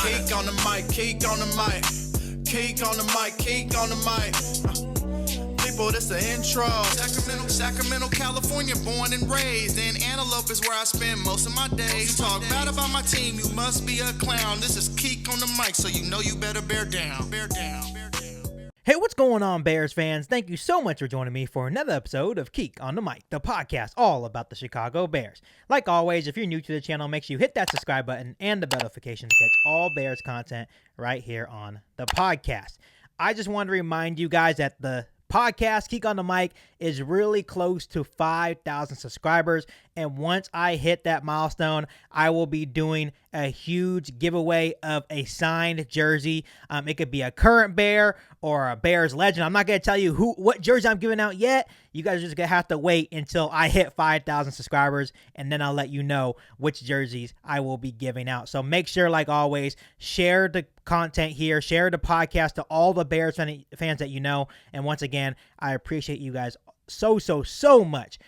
Keek on the mic, keek on the mic. Keek on the mic, keek on the mic. People, this the intro. Sacramento, California, born and raised. And Antelope is where I spend most of my days. Talk bad about my team, you must be a clown. This is Keek on the mic, so you know you better bear down. Bear down. Hey, what's going on, Bears fans? Thank you so much for joining me for another episode of Keek on the Mic, the podcast all about the Chicago Bears. Like always, if you're new to the channel, make sure you hit that subscribe button and the bell notification to catch all Bears content right here on the podcast. I just want to remind you guys that the podcast, Keek on the Mic, is really close to 5,000 subscribers. And once I hit that milestone, I will be doing a huge giveaway of a signed jersey. It could be a current Bear or a Bears legend. I'm not going to tell you what jersey I'm giving out yet. You guys are just going to have to wait until I hit 5,000 subscribers, and then I'll let you know which jerseys I will be giving out. So make sure, like always, share the content here, share the podcast to all the Bears fans that you know. And once again, I appreciate you guys so much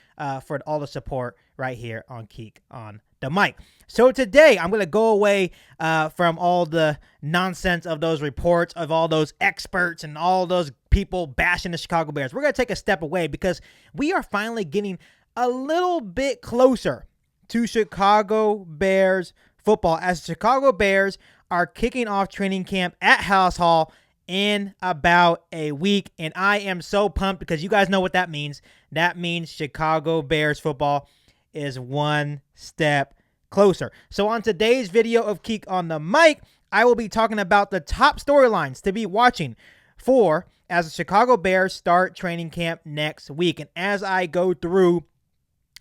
for all the support right here on Keek on the Mic. So today I'm going to go away from all the nonsense of those reports, of all those experts and all those people bashing the Chicago Bears. We're going to take a step away because we are finally getting a little bit closer to Chicago Bears football, as the Chicago Bears are kicking off training camp at House Hall in about a week, and I am so pumped because you guys know what that means. That means Chicago Bears football is one step closer. So on today's video of Keek on the Mic, I will be talking about the top storylines to be watching for as the Chicago Bears start training camp next week. And as I go through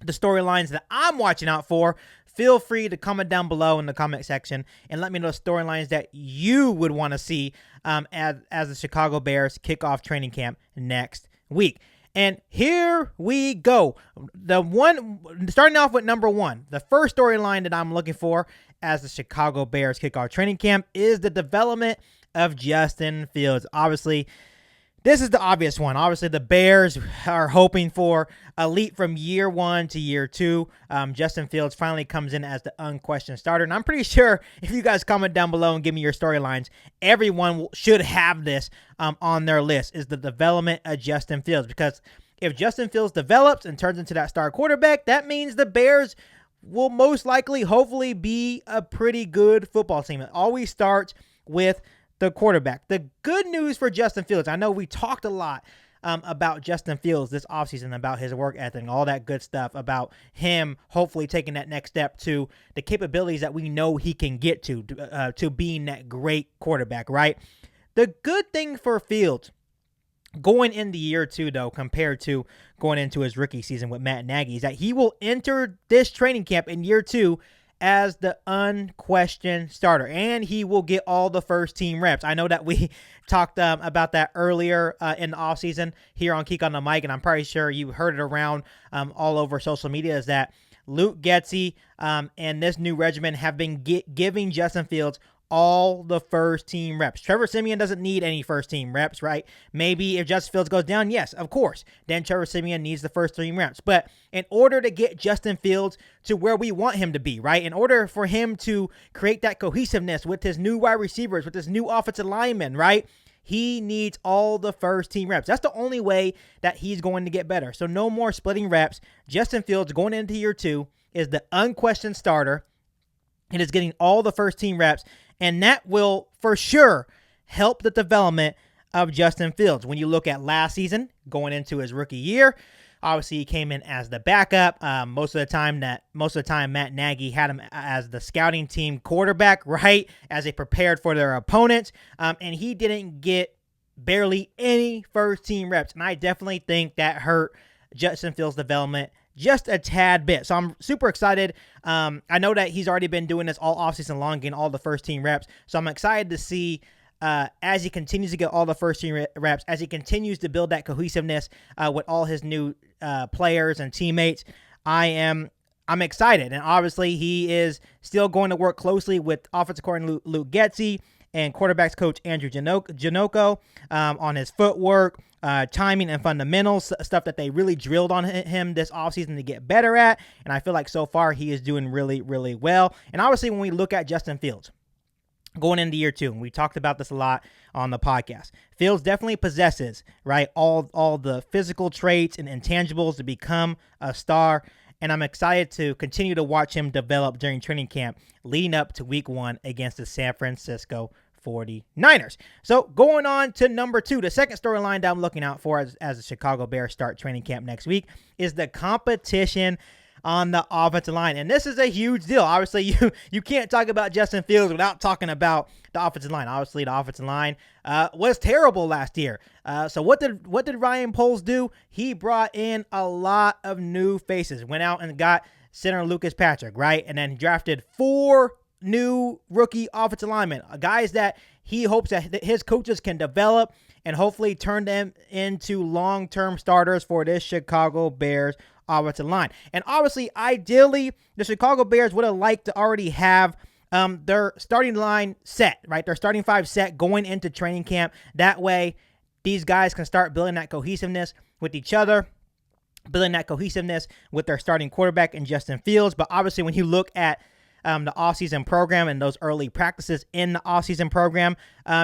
the storylines that I'm watching out for, feel free to comment down below in the comment section and let me know the storylines that you would want to see as the Chicago Bears kick off training camp next week. And here we go. Starting off with number one, the first storyline that I'm looking for as the Chicago Bears kick off training camp is the development of Justin Fields. Obviously, this is the obvious one. Obviously, the Bears are hoping for a leap from year one to year two. Justin Fields finally comes in as the unquestioned starter. And I'm pretty sure if you guys comment down below and give me your storylines, everyone should have this on their list, is the development of Justin Fields. Because if Justin Fields develops and turns into that star quarterback, that means the Bears will most likely, hopefully, be a pretty good football team. It always starts with the quarterback. The good news for Justin Fields, I know we talked a lot about Justin Fields this offseason, about his work ethic, all that good stuff, about him hopefully taking that next step to the capabilities that we know he can get to being that great quarterback, right? The good thing for Fields going into year two, though, compared to going into his rookie season with Matt Nagy, is that he will enter this training camp in year two as the unquestioned starter, and he will get all the first team reps. I know that we talked about that earlier in the offseason here on Keek on the Mic, and I'm pretty sure you heard it around all over social media, is that Luke Getsy and this new regimen have been giving Justin Fields all the first team reps. Trevor Siemian doesn't need any first team reps, right? Maybe if Justin Fields goes down, yes, of course, then Trevor Siemian needs the first team reps. But in order to get Justin Fields to where we want him to be, right? In order for him to create that cohesiveness with his new wide receivers, with his new offensive linemen, right? He needs all the first team reps. That's the only way that he's going to get better. So no more splitting reps. Justin Fields going into year two is the unquestioned starter. It is getting all the first team reps, and that will for sure help the development of Justin Fields. When you look at last season, going into his rookie year, obviously he came in as the backup. Most of the time, Matt Nagy had him as the scouting team quarterback, right, as they prepared for their opponents, and he didn't get barely any first team reps, and I definitely think that hurt Justin Fields' development just a tad bit. So I'm super excited. I know that he's already been doing this all offseason long, getting all the first team reps. So I'm excited to see as he continues to get all the first team reps, as he continues to build that cohesiveness with all his new players and teammates. I'm excited. And obviously he is still going to work closely with offensive coordinator Luke Getsy and quarterbacks coach Andrew Janocko on his footwork, timing, and fundamentals, stuff that they really drilled on him this offseason to get better at. And I feel like so far he is doing really, really well. And obviously when we look at Justin Fields, going into year 2, and we talked about this a lot on the podcast. Fields definitely possesses, right, all the physical traits and intangibles to become a star, and I'm excited to continue to watch him develop during training camp leading up to week 1 against the San Francisco 49ers. So going on to number 2, the second storyline that I'm looking out for as the Chicago Bears start training camp next week is the competition on the offensive line. And this is a huge deal. Obviously, you can't talk about Justin Fields without talking about the offensive line. Obviously, the offensive line was terrible last year. So what did Ryan Poles do? He brought in a lot of new faces. Went out and got center Lucas Patrick, right? And then he drafted 4 new rookie offensive linemen, guys that he hopes that his coaches can develop and hopefully turn them into long-term starters for this Chicago Bears offensive line. And obviously, ideally, the Chicago Bears would have liked to already have their starting line set, right? Their starting 5 set going into training camp. That way, these guys can start building that cohesiveness with each other, building that cohesiveness with their starting quarterback in Justin Fields. But obviously, when you look at the offseason program and those early practices in the offseason program,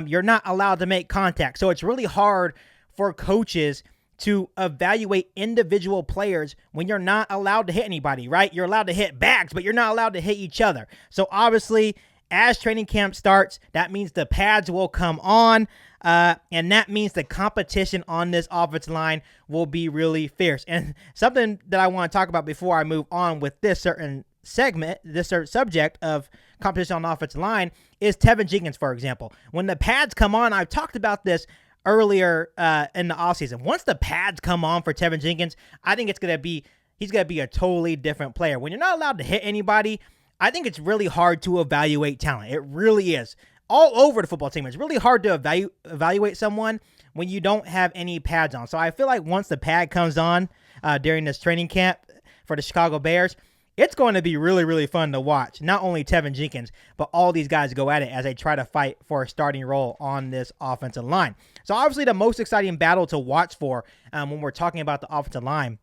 you're not allowed to make contact. So it's really hard for coaches to evaluate individual players when you're not allowed to hit anybody, right? You're allowed to hit bags, but you're not allowed to hit each other. So obviously, as training camp starts, that means the pads will come on, and that means the competition on this offensive line will be really fierce. And something that I want to talk about before I move on with this certain segment, this certain subject of competition on the offensive line is Tevin Jenkins, for example. When the pads come on, I've talked about this earlier in the offseason. Once the pads come on for Tevin Jenkins, I think he's going to be a totally different player. When you're not allowed to hit anybody, I think it's really hard to evaluate talent. It really is. All over the football team, it's really hard to evaluate someone when you don't have any pads on. So I feel like once the pad comes on during this training camp for the Chicago Bears, it's going to be really, really fun to watch. Not only Tevin Jenkins, but all these guys go at it as they try to fight for a starting role on this offensive line. So obviously the most exciting battle to watch for when we're talking about the offensive line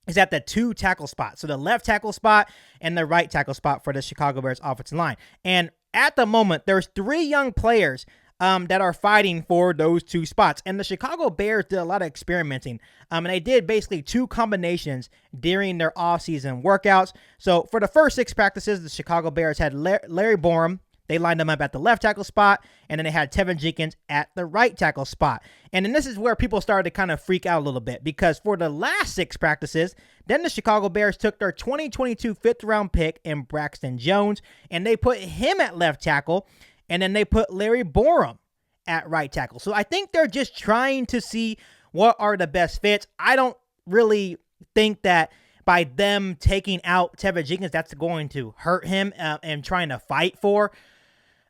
is at the 2 tackle spots. So the left tackle spot and the right tackle spot for the Chicago Bears offensive line. And at the moment, there's 3 young players that are fighting for those 2 spots. And the Chicago Bears did a lot of experimenting. And they did basically 2 combinations during their offseason workouts. So for the first 6 practices, the Chicago Bears had Larry Borum. They lined him up at the left tackle spot, and then they had Tevin Jenkins at the right tackle spot. And then this is where people started to kind of freak out a little bit, because for the last 6 practices, then the Chicago Bears took their 2022 5th-round pick in Braxton Jones, and they put him at left tackle, and then they put Larry Borum at right tackle. So I think they're just trying to see what are the best fits. I don't really think that by them taking out Tevin Jenkins, that's going to hurt him and trying to fight for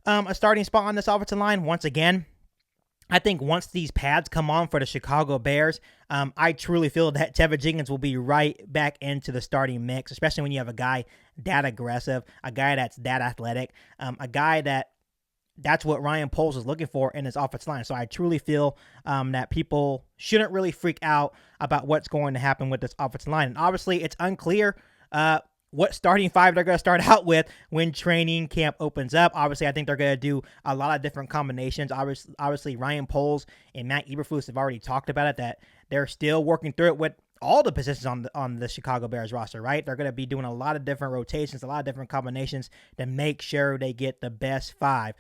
a starting spot on this offensive line. Once again, I think once these pads come on for the Chicago Bears, I truly feel that Tevin Jenkins will be right back into the starting mix, especially when you have a guy that aggressive, a guy that's that athletic, a guy that's what Ryan Poles is looking for in his offensive line. So I truly feel that people shouldn't really freak out about what's going to happen with this offensive line. And obviously, it's unclear what starting 5 they're going to start out with when training camp opens up. Obviously, I think they're going to do a lot of different combinations. Obviously, Ryan Poles and Matt Eberflus have already talked about it, that they're still working through it with all the positions on the Chicago Bears roster, right? They're going to be doing a lot of different rotations, a lot of different combinations to make sure they get the best 5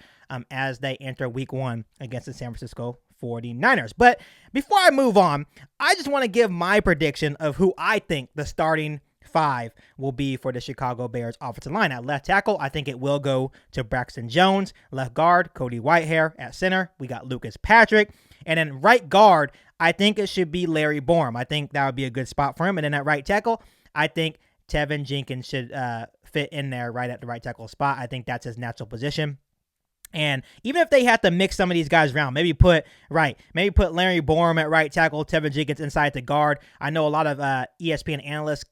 as they enter week 1 against the San Francisco 49ers. But before I move on, I just want to give my prediction of who I think the starting 5 will be for the Chicago Bears offensive line. At left tackle, I think it will go to Braxton Jones. Left guard, Cody Whitehair. At center, we got Lucas Patrick. And then right guard, I think it should be Larry Borum. I think that would be a good spot for him. And then at right tackle, I think Tevin Jenkins should fit in there right at the right tackle spot. I think that's his natural position. And even if they have to mix some of these guys around, maybe put Larry Borum at right tackle, Tevin Jenkins inside the guard. I know a lot of ESPN analysts,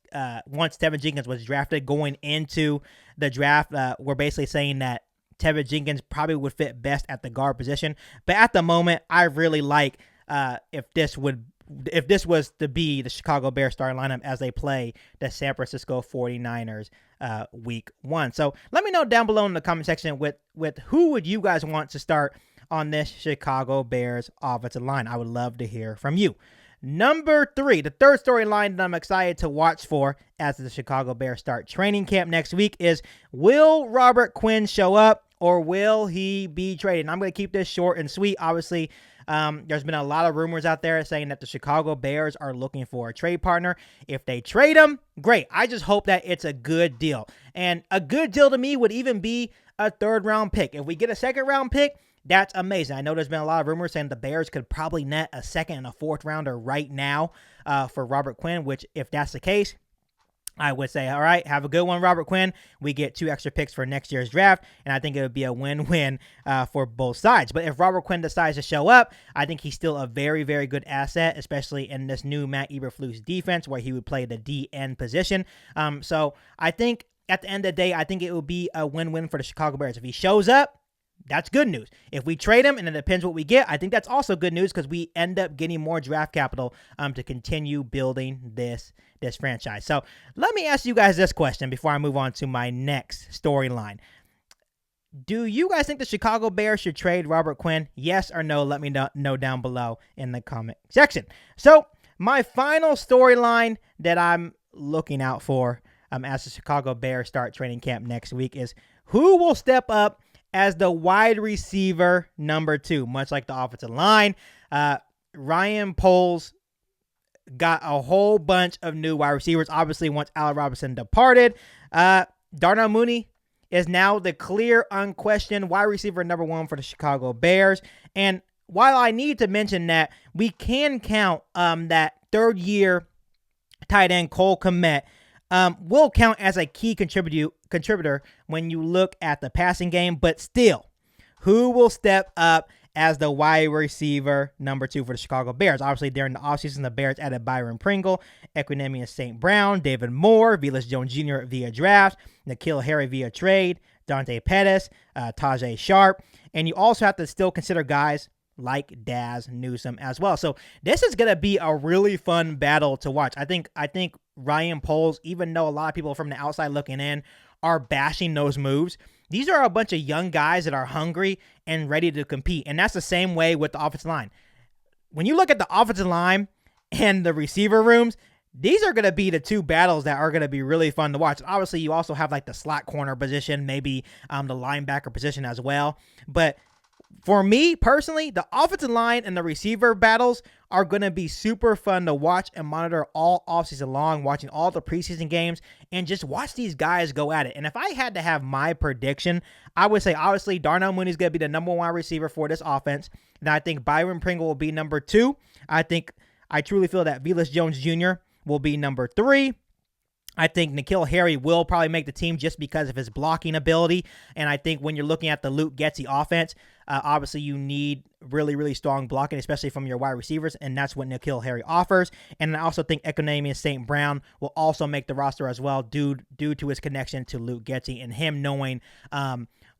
once Tevin Jenkins was drafted going into the draft, were basically saying that Tevin Jenkins probably would fit best at the guard position. But at the moment, I really like if this would if this was to be the Chicago Bears starting lineup as they play the San Francisco 49ers week 1. So let me know down below in the comment section with who would you guys want to start on this Chicago Bears offensive line. I would love to hear from you. Number 3, the third storyline that I'm excited to watch for as the Chicago Bears start training camp next week is, will Robert Quinn show up or will he be traded? And I'm going to keep this short and sweet. Obviously, there's been a lot of rumors out there saying that the Chicago Bears are looking for a trade partner. If they trade him, great. I just hope that it's a good deal. And a good deal to me would even be a 3rd-round pick. If we get a 2nd-round pick, that's amazing. I know there's been a lot of rumors saying the Bears could probably net a 2nd and a 4th rounder right now for Robert Quinn, which if that's the case, I would say, all right, have a good one, Robert Quinn. We get 2 extra picks for next year's draft, and I think it would be a win-win for both sides. But if Robert Quinn decides to show up, I think he's still a very, very good asset, especially in this new Matt Eberflus defense where he would play the DN position. So I think at the end of the day, I think it would be a win-win for the Chicago Bears. If he shows up, that's good news. If we trade him, and it depends what we get, I think that's also good news because we end up getting more draft capital to continue building this franchise. So let me ask you guys this question before I move on to my next storyline. Do you guys think the Chicago Bears should trade Robert Quinn? Yes or no? Let me know down below in the comment section. So my final storyline that I'm looking out for as the Chicago Bears start training camp next week is, who will step up as the wide receiver number 2, much like the offensive line. Ryan Poles got a whole bunch of new wide receivers. Obviously, once Allen Robinson departed, Darnell Mooney is now the clear, unquestioned wide receiver number 1 for the Chicago Bears. And while I need to mention that we can count that 3rd-year tight end Cole Kmet will count as a key contributor when you look at the passing game, but still, who will step up as the wide receiver number 2 for the Chicago Bears? Obviously, during the offseason, the Bears added Byron Pringle, Equinemius St. Brown, David Moore, Velus Jones Jr. via draft, N'Keal Harry via trade, Dante Pettis, Tajay Sharp, and you also have to still consider guys like Daz Newsome as well. So this is going to be a really fun battle to watch. I think Ryan Poles, even though a lot of people from the outside looking in are bashing those moves, these are a bunch of young guys that are hungry and ready to compete. And that's the same way with the offensive line. When you look at the offensive line and the receiver rooms, these are going to be the 2 battles that are going to be really fun to watch. Obviously, you also have like the slot corner position, maybe the linebacker position as well. But for me personally, the offensive line and the receiver battles are going to be super fun to watch and monitor all offseason long, watching all the preseason games and just watch these guys go at it. And if I had to have my prediction, I would say obviously Darnell Mooney is going to be the number 1 wide receiver for this offense. And I think Byron Pringle will be number 2. I truly feel that Velus Jones Jr. will be number 3. I think N'Keal Harry will probably make the team just because of his blocking ability. And I think when you're looking at the Luke Getsy offense, obviously you need really, really strong blocking, especially from your wide receivers, and that's what N'Keal Harry offers. And I also think Equinemius St. Brown will also make the roster as well due to his connection to Luke Getsy and him knowing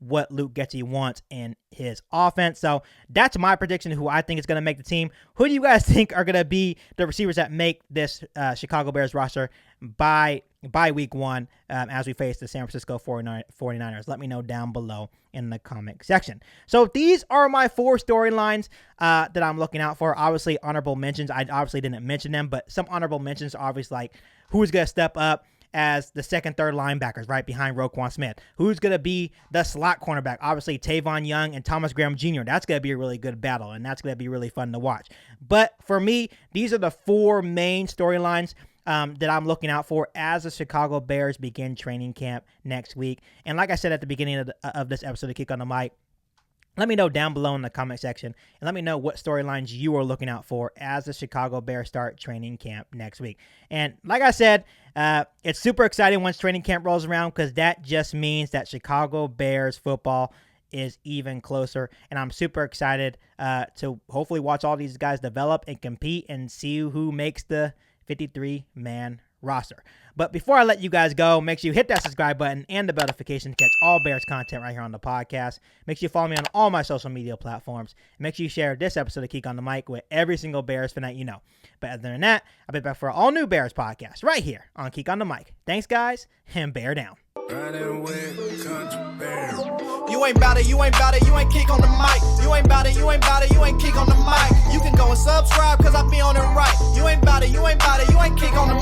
what Luke Getsy wants in his offense. So that's my prediction, who I think is going to make the team. Who do you guys think are going to be the receivers that make this Chicago Bears roster by week 1 as we face the San Francisco 49ers? Let me know down below in the comment section. So these are my 4 storylines that I'm looking out for. Obviously, honorable mentions. I obviously didn't mention them, but some honorable mentions are obviously like who's going to step up as the 2nd, 3rd linebackers right behind Roquan Smith. Who's going to be the slot cornerback? Obviously, Tavon Young and Thomas Graham Jr. That's going to be a really good battle, and that's going to be really fun to watch. But for me, these are the 4 main storylines that I'm looking out for as the Chicago Bears begin training camp next week. And like I said at the beginning of this episode of Kick on the Mic, let me know down below in the comment section, and let me know what storylines you are looking out for as the Chicago Bears start training camp next week. And like I said, it's super exciting once training camp rolls around, because that just means that Chicago Bears football is even closer. And I'm super excited to hopefully watch all these guys develop and compete and see who makes the 53-man roster. But before I let you guys go, make sure you hit that subscribe button and the bell notification to catch all Bears content right here on the podcast. Make sure you follow me on all my social media platforms. Make sure you share this episode of Keek on the Mic with every single Bears fan that you know. But other than that, I'll be back for an all-new Bears podcast right here on Keek on the Mic. Thanks, guys, and bear down. Riding with country bear. You ain't bout it, you ain't bout it, you ain't Keek on the mic. You ain't bout it, you ain't bout it, you ain't Keek on the mic. You can go and subscribe, cause I be on it right. You ain't bout it, you ain't bout it, you ain't Keek on the mic.